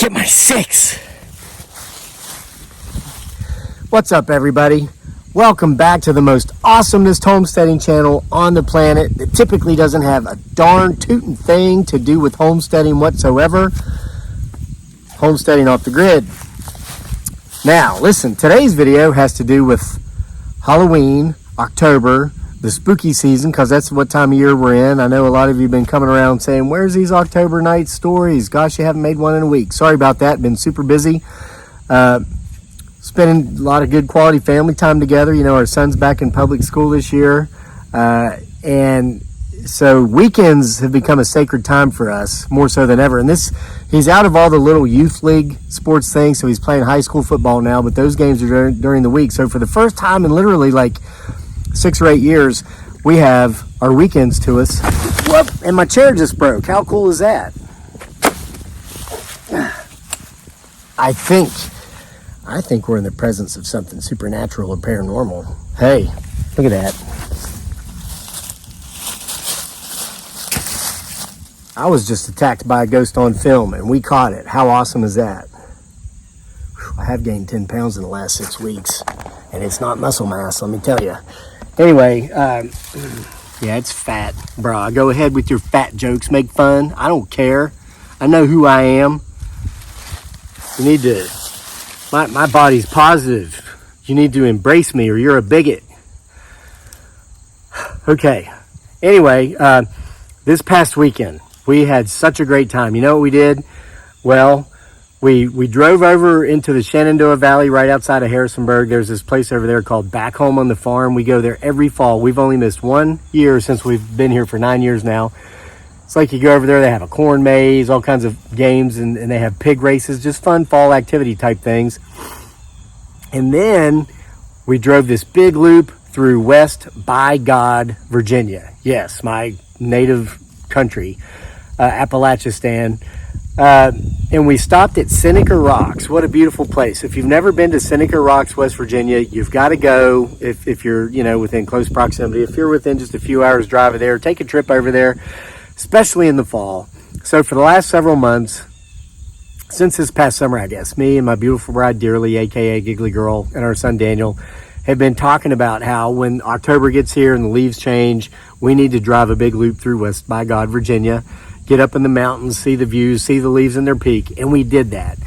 get my 6. What's up, everybody? Welcome back to the most awesomest homesteading channel on the planet that typically doesn't have a darn tootin' thing to do with homesteading whatsoever. Homesteading off the grid. Now, listen, today's video has to do with Halloween, October, the spooky season, because that's what time of year we're in. I know a lot of you have been coming around saying, where's these October night stories? Gosh, you haven't made one in a week. Sorry about that. Been super busy. Spending a lot of good quality family time together. You know, our son's back in public school this year. And so weekends have become a sacred time for us, more so than ever. And he's out of all the little youth league sports things, so he's playing high school football now, but those games are during the week. So for the first time in literally like 6 or 8 years, we have our weekends to us. Whoop! And my chair just broke. How cool is that? I think we're in the presence of something supernatural or paranormal. Hey, look at that. I was just attacked by a ghost on film, and we caught it. How awesome is that? I have gained 10 pounds in the last 6 weeks, and it's not muscle mass, let me tell you. Anyway, yeah, it's fat, bro. Go ahead with your fat jokes. Make fun. I don't care. I know who I am. You need to... My body's positive. You need to embrace me or you're a bigot. Okay. Anyway, this past weekend, we had such a great time. You know what we did? Well, we drove over into the Shenandoah Valley right outside of Harrisonburg. There's this place over there called Back Home on the Farm. We go there every fall. We've only missed 1 year since we've been here for 9 years now. It's like you go over there, they have a corn maze, all kinds of games, and they have pig races, just fun fall activity type things. And then we drove this big loop through West by God, Virginia. Yes, my native country, Appalachistan. And we stopped at Seneca Rocks. What a beautiful place. If you've never been to Seneca Rocks, West Virginia, you've got to go if you're, within close proximity. If you're within just a few hours drive of there, take a trip over there, especially in the fall. So for the last several months, since this past summer, I guess, me and my beautiful bride, Dearly, aka Giggly Girl, and our son, Daniel, have been talking about how when October gets here and the leaves change, we need to drive a big loop through West by God, Virginia, get up in the mountains, see the views, see the leaves in their peak, and we did that.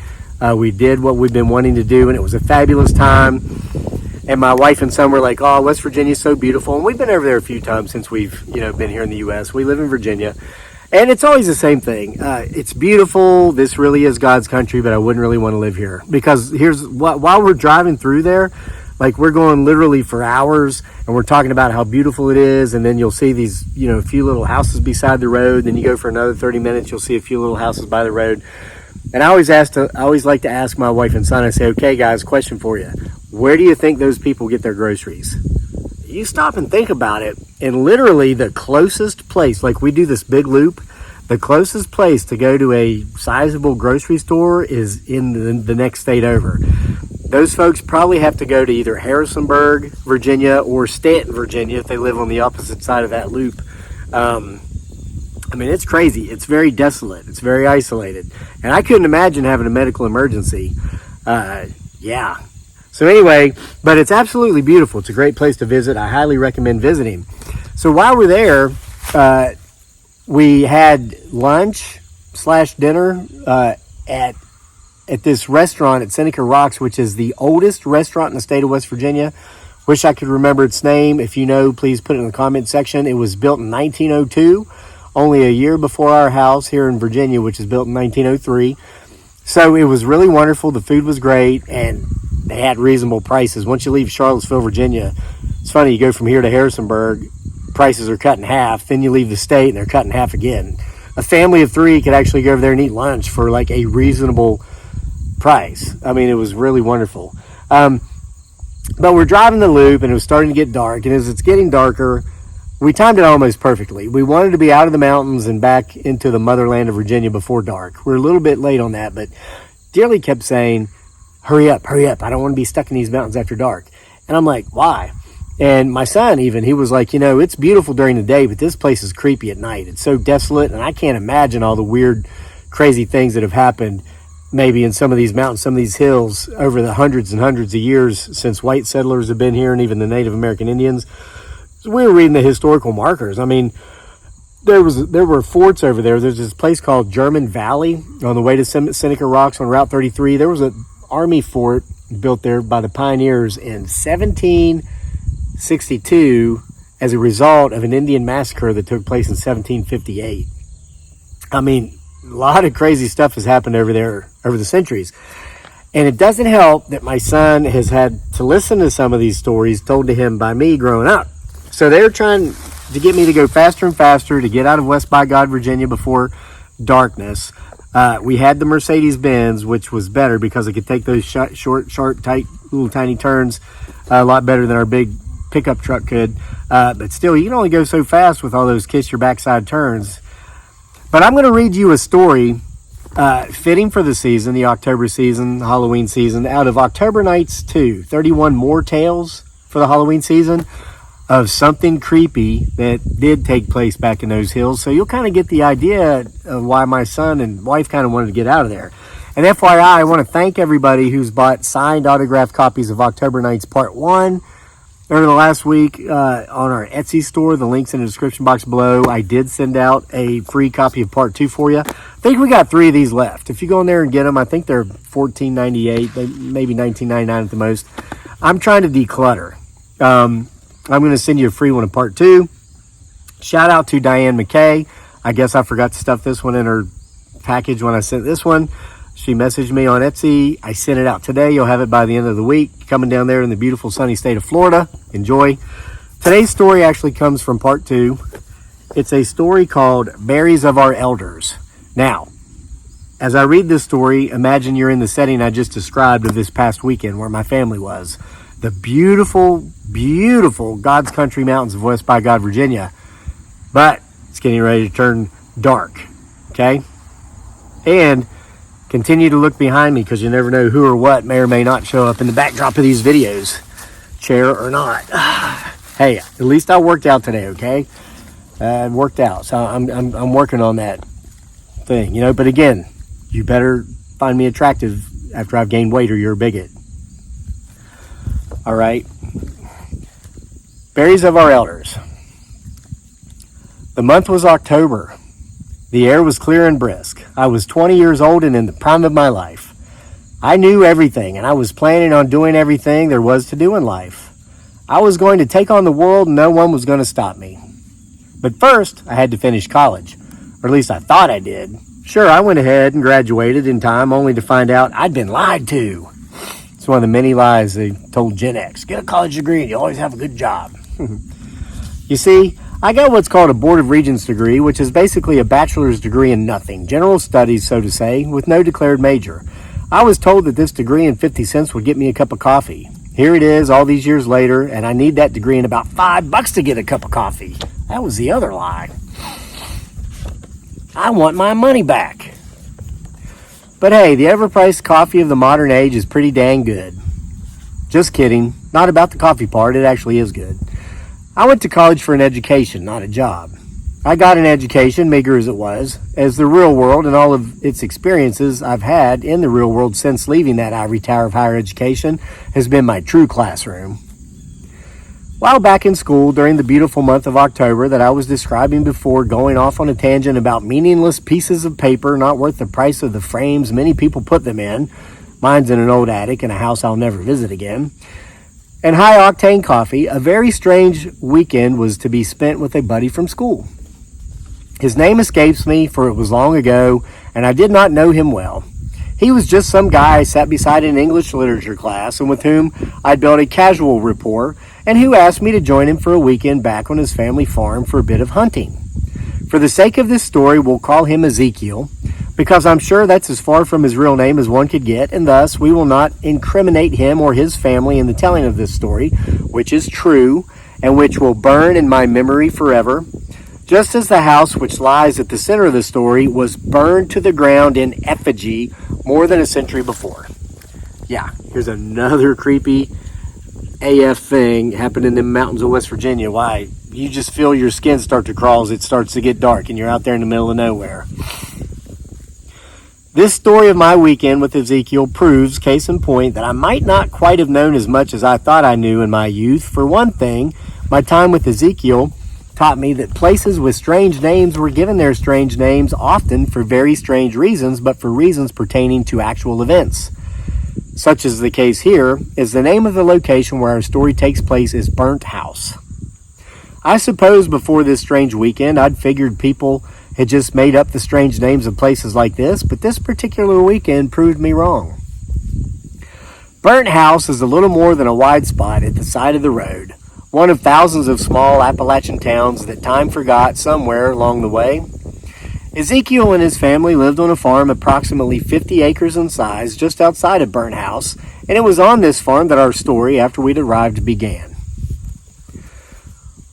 We did what we've been wanting to do, and it was a fabulous time. And my wife and son were like, oh, West Virginia's so beautiful. And we've been over there a few times since we've, been here in the U.S. We live in Virginia. And it's always the same thing. It's beautiful. This really is God's country, but I wouldn't really want to live here. Because while we're driving through there, like we're going literally for hours, and we're talking about how beautiful it is. And then you'll see these, a few little houses beside the road. Then you go for another 30 minutes, you'll see a few little houses by the road. And I always like to ask my wife and son, I say, okay, guys, question for you. Where do you think those people get their groceries? You stop and think about it, and literally the closest place, like we do this big loop, the closest place to go to a sizable grocery store is in the next state over. Those folks probably have to go to either Harrisonburg, Virginia, or Stanton, Virginia, if they live on the opposite side of that loop. It's crazy. It's very desolate. It's very isolated. And I couldn't imagine having a medical emergency. Yeah. So anyway, but it's absolutely beautiful. It's a great place to visit. I highly recommend visiting. So while we're there, we had lunch/dinner at this restaurant at Seneca Rocks, which is the oldest restaurant in the state of West Virginia. Wish I could remember its name. If you know, please put it in the comment section. It was built in 1902, only a year before our house here in Virginia, which is built in 1903. So it was really wonderful. The food was great, and they had reasonable prices. Once you leave Charlottesville, Virginia, it's funny, you go from here to Harrisonburg, prices are cut in half. Then you leave the state and they're cut in half again. A family of 3 could actually go over there and eat lunch for like a reasonable price. It was really wonderful. But we're driving the loop and it was starting to get dark. And as it's getting darker, we timed it almost perfectly. We wanted to be out of the mountains and back into the motherland of Virginia before dark. We're a little bit late on that, but Dearly kept saying, hurry up. I don't want to be stuck in these mountains after dark. And I'm like, why? And my son even, he was like, it's beautiful during the day, but this place is creepy at night. It's so desolate, and I can't imagine all the weird, crazy things that have happened maybe in some of these mountains, some of these hills, over the hundreds and hundreds of years since white settlers have been here and even the Native American Indians. So we were reading the historical markers. I mean, there were forts over there. There's this place called German Valley on the way to Seneca Rocks on Route 33. There was an army fort built there by the pioneers in 1762 as a result of an Indian massacre that took place in 1758. I mean, a lot of crazy stuff has happened over there over the centuries. And it doesn't help that my son has had to listen to some of these stories told to him by me growing up. So they're trying to get me to go faster and faster to get out of West by God, Virginia before darkness. We had the Mercedes-Benz, which was better because it could take those short, sharp, tight, little tiny turns a lot better than our big pickup truck could. But still, you can only go so fast with all those kiss your backside turns. But I'm going to read you a story fitting for the season, the October season, the Halloween season, out of October Nights 2, 31 more tales for the Halloween season of something creepy that did take place back in those hills. So you'll kind of get the idea of why my son and wife kind of wanted to get out of there. And FYI, I want to thank everybody who's bought signed autographed copies of October Nights Part 1 over the last week on our Etsy store. The link's in the description box below. I did send out a free copy of Part 2 for you. I think we got 3 of these left. If you go in there and get them, I think they're $14.98, maybe $19.99 at the most. I'm trying to declutter. I'm going to send you a free one of Part 2. Shout out to Diane McKay. I guess I forgot to stuff this one in her package when I sent this one. She messaged me on Etsy. I sent it out today. You'll have it by the end of the week. Coming down there in the beautiful sunny state of Florida. Enjoy. Today's story actually comes from Part 2. It's a story called Berries of Our Elders. Now, as I read this story, imagine you're in the setting I just described of this past weekend where my family was. The beautiful, beautiful God's Country Mountains of West by God, Virginia. But it's getting ready to turn dark. Okay? And continue to look behind me because you never know who or what may or may not show up in the backdrop of these videos, chair or not. Hey, at least I worked out today, okay? I worked out, so I'm working on that thing, you know. But again, you better find me attractive after I've gained weight or you're a bigot. All right. Berries of Our Elders. The month was October. The air was clear and brisk. I was 20 years old and in the prime of my life. I knew everything, and I was planning on doing everything there was to do in life. I was going to take on the world, and no one was going to stop me. But first, I had to finish college, or at least I thought I did. Sure, I went ahead and graduated in time, only to find out I'd been lied to. It's one of the many lies they told Gen X. Get a college degree, and you always have a good job. You see, I got what's called a Board of Regents degree, which is basically a bachelor's degree in nothing, general studies, so to say, with no declared major. I was told that this degree and 50 cents would get me a cup of coffee. Here it is all these years later, and I need that degree and about $5 to get a cup of coffee. That was the other lie. I want my money back. But hey, the overpriced coffee of the modern age is pretty dang good. Just kidding. Not about the coffee part, it actually is good. I went to college for an education, not a job. I got an education, meager as it was, as the real world and all of its experiences I've had in the real world since leaving that ivory tower of higher education has been my true classroom. While back in school during the beautiful month of October that I was describing before, going off on a tangent about meaningless pieces of paper not worth the price of the frames many people put them in, mine's in an old attic in a house I'll never visit again, and high-octane coffee, a very strange weekend was to be spent with a buddy from school. His name escapes me, for it was long ago, and I did not know him well. He was just some guy I sat beside in English literature class and with whom I'd built a casual rapport, and who asked me to join him for a weekend back on his family farm for a bit of hunting. For the sake of this story, we'll call him Ezekiel, because I'm sure that's as far from his real name as one could get, and thus we will not incriminate him or his family in the telling of this story, which is true, and which will burn in my memory forever, just as the house which lies at the center of the story was burned to the ground in effigy more than a century before. Yeah, here's another creepy AF thing happened in the mountains of West Virginia. Why? You just feel your skin start to crawl as it starts to get dark and you're out there in the middle of nowhere. This story of my weekend with Ezekiel proves, case in point, that I might not quite have known as much as I thought I knew in my youth. For one thing, my time with Ezekiel taught me that places with strange names were given their strange names often for very strange reasons, but for reasons pertaining to actual events. Such as the case here, is the name of the location where our story takes place is Burnt House. I suppose before this strange weekend, I'd figured people had just made up the strange names of places like this, but this particular weekend proved me wrong. Burnt House is a little more than a wide spot at the side of the road, one of thousands of small Appalachian towns that time forgot somewhere along the way. Ezekiel and his family lived on a farm approximately 50 acres in size just outside of Burnt House, and it was on this farm that our story after we'd arrived began.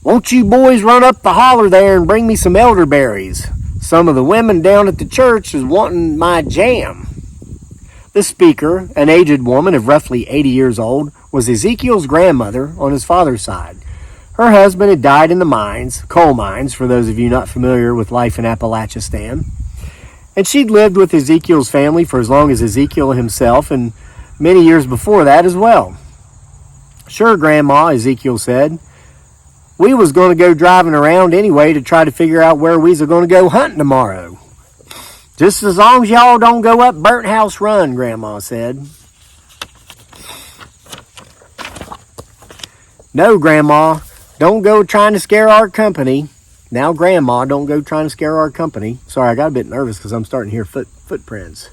"Won't you boys run up the holler there and bring me some elderberries? Some of the women down at the church is wanting my jam." The speaker, an aged woman of roughly 80 years old, was Ezekiel's grandmother on his father's side. Her husband had died in the mines, coal mines, for those of you not familiar with life in Appalachia, and she'd lived with Ezekiel's family for as long as Ezekiel himself, and many years before that as well. "Sure, Grandma," Ezekiel said. "We was going to go driving around anyway to try to figure out where we's going to go hunting tomorrow." "Just as long as y'all don't go up Burnt House Run," Grandma said. "No, Grandma, don't go trying to scare our company." Now, Grandma, don't go trying to scare our company. Sorry, I got a bit nervous because I'm starting to hear footprints.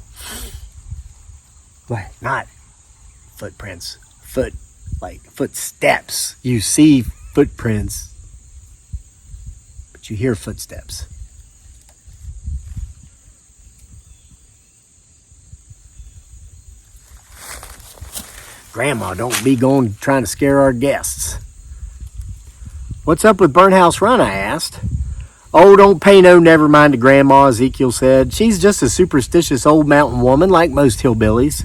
What? Not footprints. Footsteps. You see footprints, but you hear footsteps. Grandma, don't be going trying to scare our guests. "What's up with Burnt House Run?" I asked. "Oh, don't pay no never mind to Grandma," Ezekiel said. "She's just a superstitious old mountain woman like most hillbillies."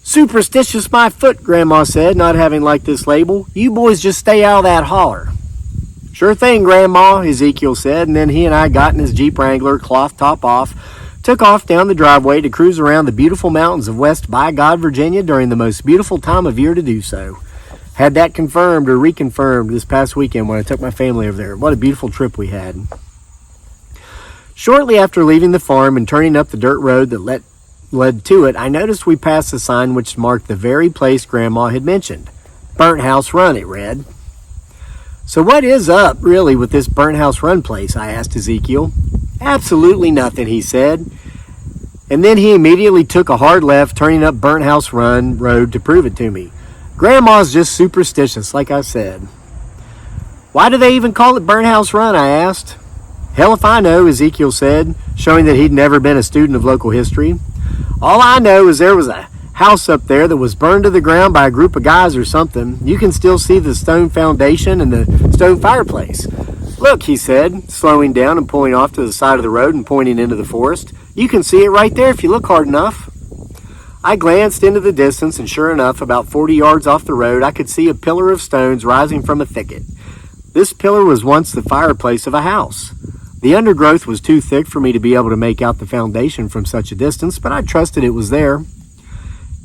"Superstitious my foot," Grandma said, not having liked this label. "You boys just stay out of that holler." "Sure thing, Grandma," Ezekiel said, and then he and I got in his Jeep Wrangler, cloth top off, took off down the driveway to cruise around the beautiful mountains of West by God, Virginia during the most beautiful time of year to do so. Had that confirmed or reconfirmed this past weekend when I took my family over there. What a beautiful trip we had. Shortly after leaving the farm and turning up the dirt road that led to it, I noticed we passed a sign which marked the very place Grandma had mentioned. Burnt House Run, it read. "So what is up, really, with this Burnt House Run place?" I asked Ezekiel. "Absolutely nothing," he said. And then he immediately took a hard left, turning up Burnt House Run Road to prove it to me. "Grandma's just superstitious, like I said." "Why do they even call it Burnt House Run?" I asked. "Hell if I know," Ezekiel said, showing that he'd never been a student of local history. "All I know is there was a house up there that was burned to the ground by a group of guys or something. You can still see the stone foundation and the stone fireplace. Look," he said, slowing down and pulling off to the side of the road and pointing into the forest. "You can see it right there if you look hard enough." I glanced into the distance, and sure enough, about 40 yards off the road, I could see a pillar of stones rising from a thicket. This pillar was once the fireplace of a house. The undergrowth was too thick for me to be able to make out the foundation from such a distance, but I trusted it was there.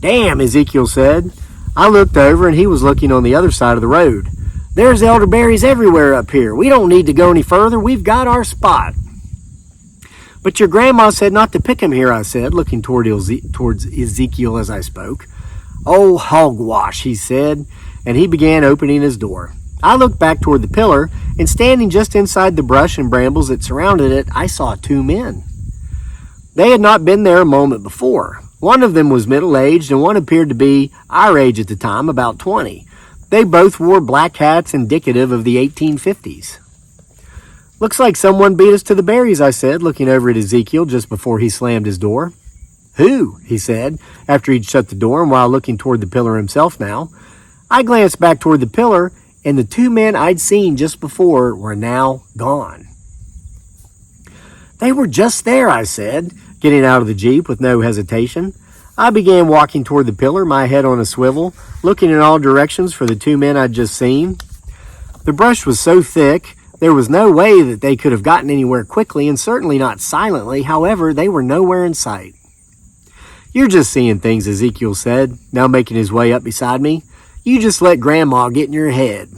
"Damn," Ezekiel said. I looked over, and he was looking on the other side of the road. "There's elderberries everywhere up here. We don't need to go any further. We've got our spot." "But your grandma said not to pick 'em here," I said, looking towards Ezekiel as I spoke. "Oh, hogwash," he said, and he began opening his door. I looked back toward the pillar, and standing just inside the brush and brambles that surrounded it, I saw two men. They had not been there a moment before. One of them was middle-aged, and one appeared to be our age at the time, about 20. They both wore black hats indicative of the 1850s. "Looks like someone beat us to the berries," I said, looking over at Ezekiel just before he slammed his door. "Who?" he said, after he'd shut the door and while looking toward the pillar himself now. I glanced back toward the pillar, and the two men I'd seen just before were now gone. "They were just there," I said, getting out of the Jeep with no hesitation. I began walking toward the pillar, my head on a swivel, looking in all directions for the two men I'd just seen. The brush was so thick There was no way that they could have gotten anywhere quickly, and certainly not silently. However, they were nowhere in sight. "You're just seeing things," Ezekiel said, now making his way up beside me. "You just let Grandma get in your head."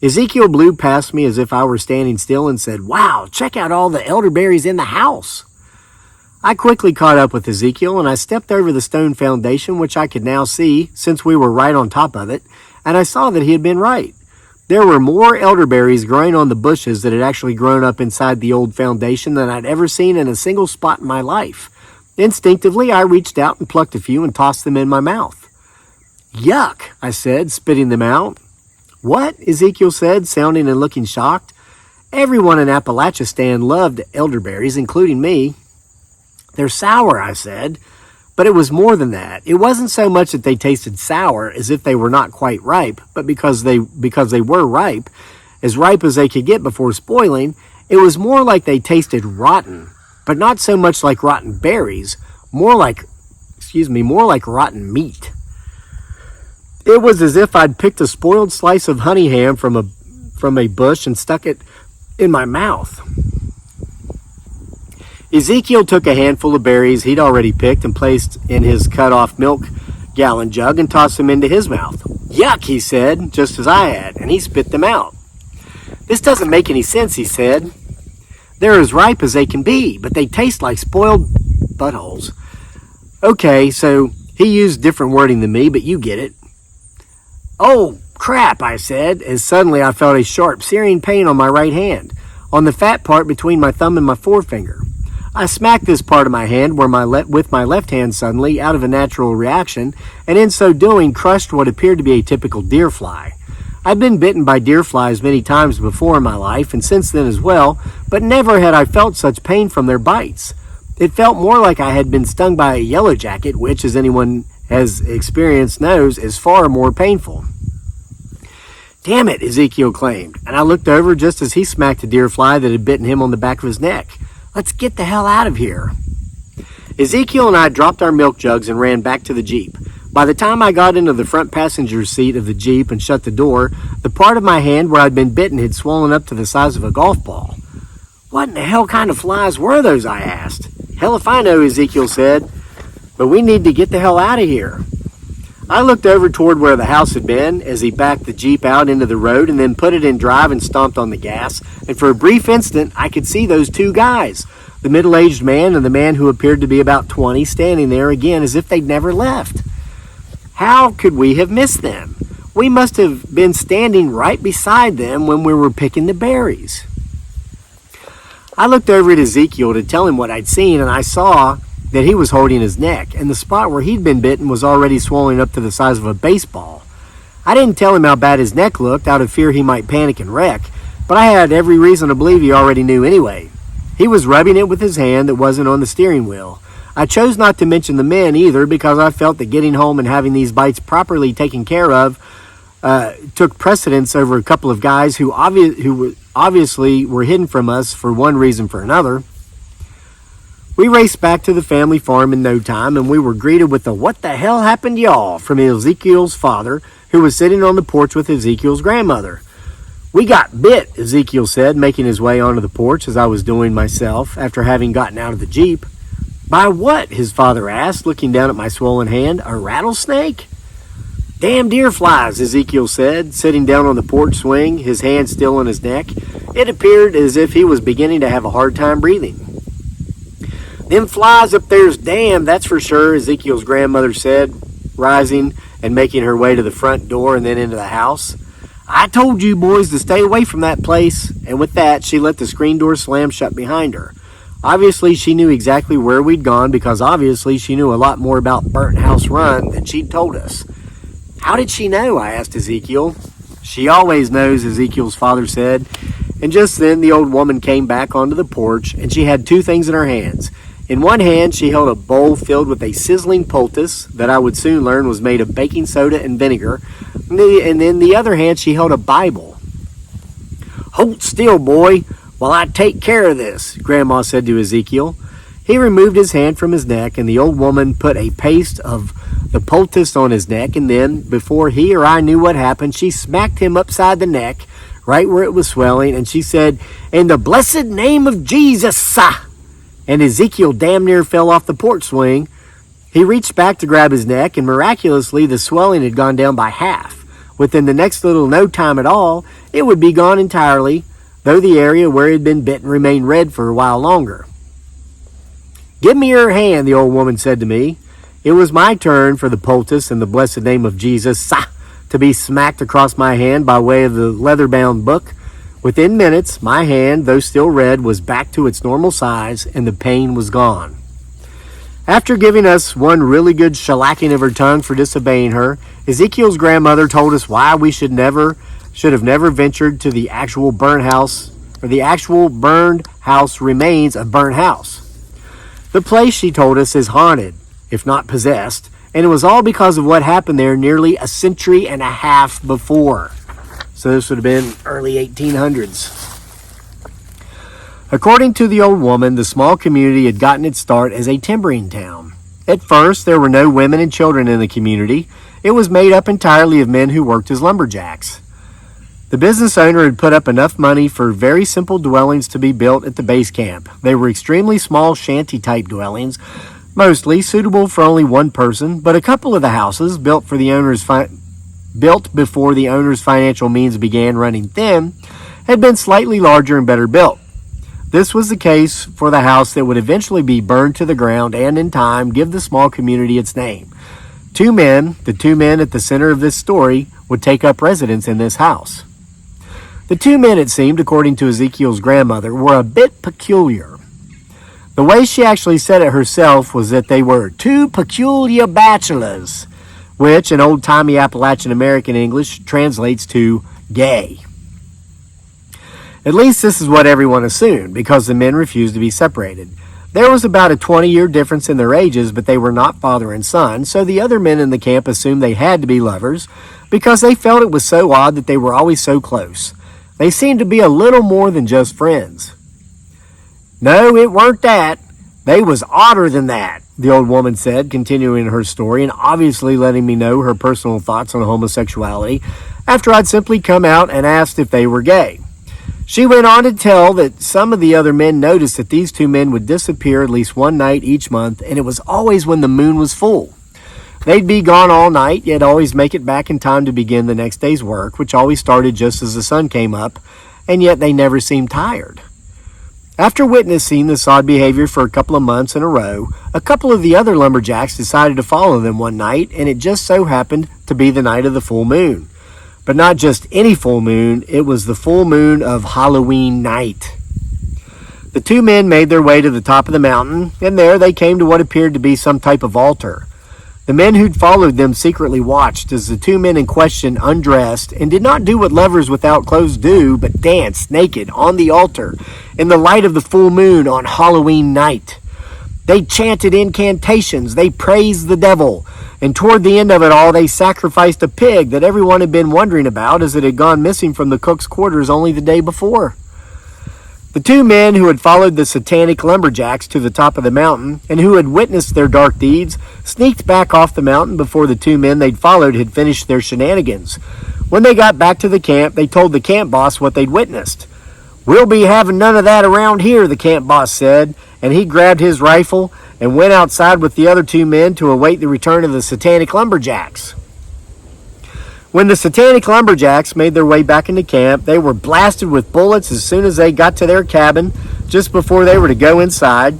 Ezekiel blew past me as if I were standing still and said, "Wow, check out all the elderberries in the house." I quickly caught up with Ezekiel, and I stepped over the stone foundation, which I could now see since we were right on top of it, and I saw that he had been right. There were more elderberries growing on the bushes that had actually grown up inside the old foundation than I'd ever seen in a single spot in my life. Instinctively, I reached out and plucked a few and tossed them in my mouth. "Yuck," I said, spitting them out. "What?" Ezekiel said, sounding and looking shocked. Everyone in Appalachistan loved elderberries, including me. "They're sour," I said, but it was more than that. It wasn't so much that they tasted sour as if they were not quite ripe, but because they were ripe as they could get before spoiling, it was more like they tasted rotten, but not so much like rotten berries, more like rotten meat. It was as if I'd picked a spoiled slice of honey ham from a bush and stuck it in my mouth. Ezekiel took a handful of berries he'd already picked and placed in his cut-off milk gallon jug and tossed them into his mouth. "Yuck," he said, just as I had, and he spit them out. "This doesn't make any sense," he said. "They're as ripe as they can be, but they taste like spoiled buttholes." Okay, so he used different wording than me, but you get it. "Oh, crap," I said, as suddenly I felt a sharp, searing pain on my right hand, on the fat part between my thumb and my forefinger. I smacked this part of my hand with my left hand suddenly, out of a natural reaction, and in so doing crushed what appeared to be a typical deer fly. I'd been bitten by deer flies many times before in my life, and since then as well, but never had I felt such pain from their bites. It felt more like I had been stung by a yellow jacket, which, as anyone has experienced knows, is far more painful. "Damn it," Ezekiel claimed, and I looked over just as he smacked a deer fly that had bitten him on the back of his neck. "Let's get the hell out of here." Ezekiel and I dropped our milk jugs and ran back to the Jeep. By the time I got into the front passenger seat of the Jeep and shut the door, the part of my hand where I'd been bitten had swollen up to the size of a golf ball. "What in the hell kind of flies were those?" I asked. "Hell if I know," Ezekiel said, "but we need to get the hell out of here." I looked over toward where the house had been as he backed the Jeep out into the road and then put it in drive and stomped on the gas, and for a brief instant I could see those two guys, the middle-aged man and the man who appeared to be about 20, standing there again as if they'd never left. How could we have missed them? We must have been standing right beside them when we were picking the berries. I looked over at Ezekiel to tell him what I'd seen, and I saw that he was holding his neck, and the spot where he'd been bitten was already swollen up to the size of a baseball. I didn't tell him how bad his neck looked out of fear he might panic and wreck, but I had every reason to believe he already knew anyway. He was rubbing it with his hand that wasn't on the steering wheel. I chose not to mention the men either because I felt that getting home and having these bites properly taken care of took precedence over a couple of guys who obviously were hidden from us for one reason or another. We raced back to the family farm in no time, and we were greeted with a "What the hell happened to y'all?" from Ezekiel's father, who was sitting on the porch with Ezekiel's grandmother. "We got bit," Ezekiel said, making his way onto the porch as I was doing myself after having gotten out of the Jeep. "By what?" his father asked, looking down at my swollen hand. "A rattlesnake?" "Damn deer flies," Ezekiel said, sitting down on the porch swing, his hand still on his neck. It appeared as if he was beginning to have a hard time breathing. "Them flies up there's damn, that's for sure," Ezekiel's grandmother said, rising and making her way to the front door and then into the house. "I told you boys to stay away from that place," and with that she let the screen door slam shut behind her. Obviously she knew exactly where we'd gone because obviously she knew a lot more about Burnt House Run than she'd told us. "How did she know?" I asked Ezekiel. "She always knows," Ezekiel's father said, and just then the old woman came back onto the porch and she had two things in her hands. In one hand, she held a bowl filled with a sizzling poultice that I would soon learn was made of baking soda and vinegar, and in the other hand, she held a Bible. "Hold still, boy, while I take care of this," Grandma said to Ezekiel. He removed his hand from his neck, and the old woman put a paste of the poultice on his neck, and then, before he or I knew what happened, she smacked him upside the neck, right where it was swelling, and she said, "In the blessed name of Jesus, sah!" And Ezekiel damn near fell off the porch swing. He reached back to grab his neck, and miraculously the swelling had gone down by half. Within the next little no time at all, it would be gone entirely, though the area where it had been bitten remained red for a while longer. "Give me your hand," the old woman said to me. It was my turn for the poultice in the blessed name of Jesus, sah, to be smacked across my hand by way of the leather-bound book. Within minutes, my hand, though still red, was back to its normal size, and the pain was gone. After giving us one really good shellacking of her tongue for disobeying her, Ezekiel's grandmother told us why we should have never ventured to the actual burned house, or the actual burned house remains a burnt house. The place, she told us, is haunted, if not possessed, and it was all because of what happened there nearly a century and a half before. So this would have been early 1800s. According to the old woman, the small community had gotten its start as a timbering town. At first, there were no women and children in the community. It was made up entirely of men who worked as lumberjacks. The business owner had put up enough money for very simple dwellings to be built at the base camp. They were extremely small shanty-type dwellings, mostly suitable for only one person, but a couple of the houses, built before the owner's financial means began running thin, had been slightly larger and better built. This was the case for the house that would eventually be burned to the ground and, in time, give the small community its name. The two men at the center of this story, would take up residence in this house. The two men, it seemed, according to Ezekiel's grandmother, were a bit peculiar. The way she actually said it herself was that they were two peculiar bachelors, which in old-timey Appalachian American English translates to gay. At least this is what everyone assumed, because the men refused to be separated. There was about a 20-year difference in their ages, but they were not father and son, so the other men in the camp assumed they had to be lovers, because they felt it was so odd that they were always so close. They seemed to be a little more than just friends. "No, it weren't that. They was odder than that," the old woman said, continuing her story and obviously letting me know her personal thoughts on homosexuality after I'd simply come out and asked if they were gay. She went on to tell that some of the other men noticed that these two men would disappear at least one night each month, and it was always when the moon was full. They'd be gone all night, yet always make it back in time to begin the next day's work, which always started just as the sun came up, and yet they never seemed tired. After witnessing this odd behavior for a couple of months in a row, a couple of the other lumberjacks decided to follow them one night, and it just so happened to be the night of the full moon. But not just any full moon, it was the full moon of Halloween night. The two men made their way to the top of the mountain, and there they came to what appeared to be some type of altar. The men who'd followed them secretly watched as the two men in question undressed and did not do what lovers without clothes do, but danced naked on the altar in the light of the full moon on Halloween night. They chanted incantations, they praised the devil, and toward the end of it all, they sacrificed a pig that everyone had been wondering about, as it had gone missing from the cook's quarters only the day before. The two men who had followed the satanic lumberjacks to the top of the mountain and who had witnessed their dark deeds sneaked back off the mountain before the two men they'd followed had finished their shenanigans. When they got back to the camp, they told the camp boss what they'd witnessed. "We'll be having none of that around here," the camp boss said, and he grabbed his rifle and went outside with the other two men to await the return of the satanic lumberjacks. When the satanic lumberjacks made their way back into camp, they were blasted with bullets as soon as they got to their cabin, just before they were to go inside.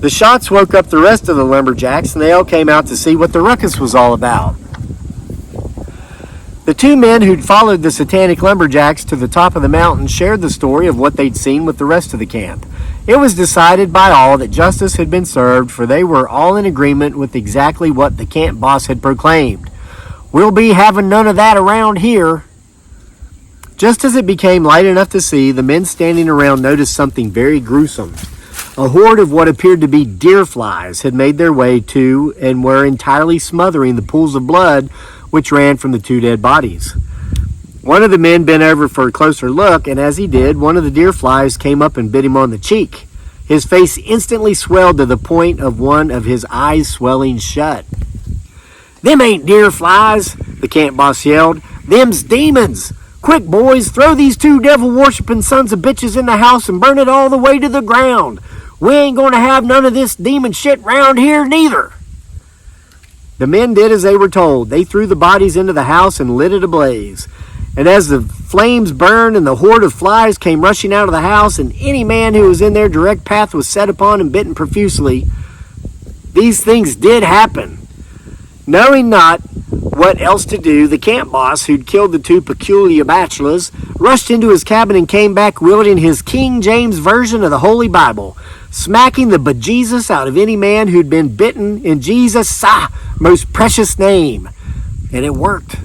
The shots woke up the rest of the lumberjacks, and they all came out to see what the ruckus was all about. The two men who'd followed the satanic lumberjacks to the top of the mountain shared the story of what they'd seen with the rest of the camp. It was decided by all that justice had been served, for they were all in agreement with exactly what the camp boss had proclaimed. "We'll be having none of that around here." Just as it became light enough to see, the men standing around noticed something very gruesome. A horde of what appeared to be deer flies had made their way to and were entirely smothering the pools of blood which ran from the two dead bodies. One of the men bent over for a closer look, and as he did, one of the deer flies came up and bit him on the cheek. His face instantly swelled to the point of one of his eyes swelling shut. "Them ain't deer flies," the camp boss yelled. "Them's demons. Quick, boys, throw these two devil-worshipping sons of bitches in the house and burn it all the way to the ground. We ain't going to have none of this demon shit round here neither. The men did as they were told. They threw the bodies into the house and lit it ablaze. And as the flames burned and the horde of flies came rushing out of the house, and any man who was in their direct path was set upon and bitten profusely, these things did happen. Knowing not what else to do, the camp boss, who'd killed the two peculiar bachelors, rushed into his cabin and came back wielding his King James version of the Holy Bible, smacking the bejesus out of any man who'd been bitten in Jesus' most precious name. And it worked.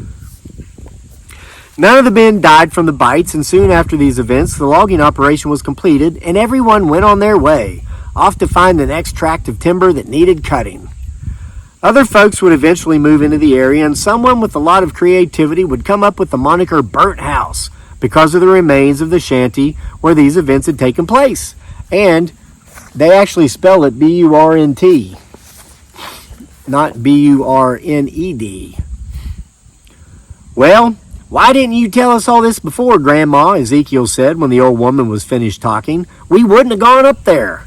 None of the men died from the bites, and soon after these events, the logging operation was completed, and everyone went on their way, off to find the next tract of timber that needed cutting. Other folks would eventually move into the area, and someone with a lot of creativity would come up with the moniker Burnt House because of the remains of the shanty where these events had taken place. And they actually spell it B-U-R-N-T, not B-U-R-N-E-D. Well, why didn't you tell us all this before, Grandma? Ezekiel said when the old woman was finished talking. We wouldn't have gone up there.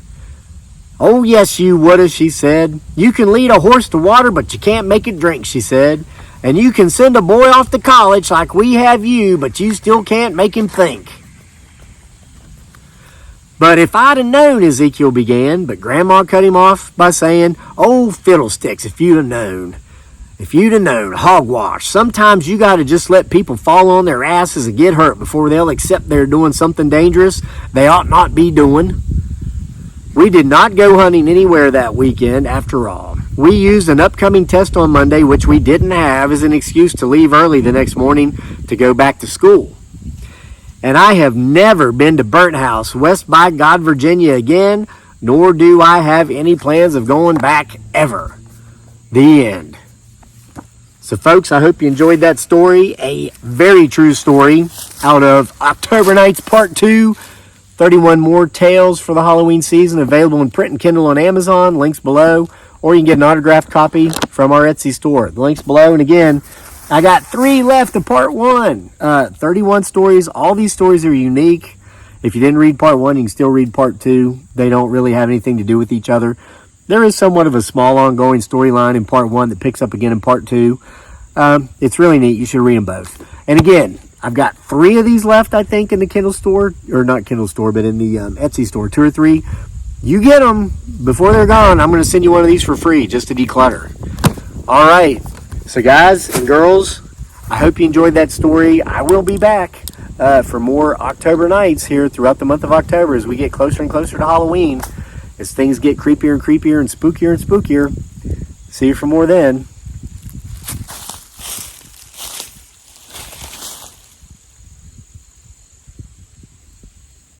Oh, yes, you would have, she said. You can lead a horse to water, but you can't make it drink, she said. And you can send a boy off to college like we have you, but you still can't make him think. But if I'd have known, Ezekiel began, but Grandma cut him off by saying, oh, fiddlesticks, if you'd have known. If you'd have known, hogwash. Sometimes you got to just let people fall on their asses and get hurt before they'll accept they're doing something dangerous they ought not be doing. We did not go hunting anywhere that weekend after all. We used an upcoming test on Monday, which we didn't have, as an excuse to leave early the next morning to go back to school. And I have never been to Burnt House, West by God, Virginia again, nor do I have any plans of going back ever. The end. So folks, I hope you enjoyed that story, a very true story out of October Nights Part 2. 31 more tales for the Halloween season, available in print and Kindle on Amazon, links below, or you can get an autographed copy from our Etsy store. The link's below, and again, I got 3 left of Part 1. 31 stories. All these stories are unique. If you didn't read Part 1, you can still read Part 2. They don't really have anything to do with each other. There is somewhat of a small ongoing storyline in Part 1 that picks up again in Part 2. It's really neat. You should read them both. And again, I've got 3 of these left, I think, in the Kindle store. Or not Kindle store, but in the Etsy store. 2 or 3. You get them before they're gone. I'm going to send you one of these for free just to declutter. All right. So guys and girls, I hope you enjoyed that story. I will be back for more October nights here throughout the month of October as we get closer and closer to Halloween. As things get creepier and creepier and spookier and spookier. See you for more then.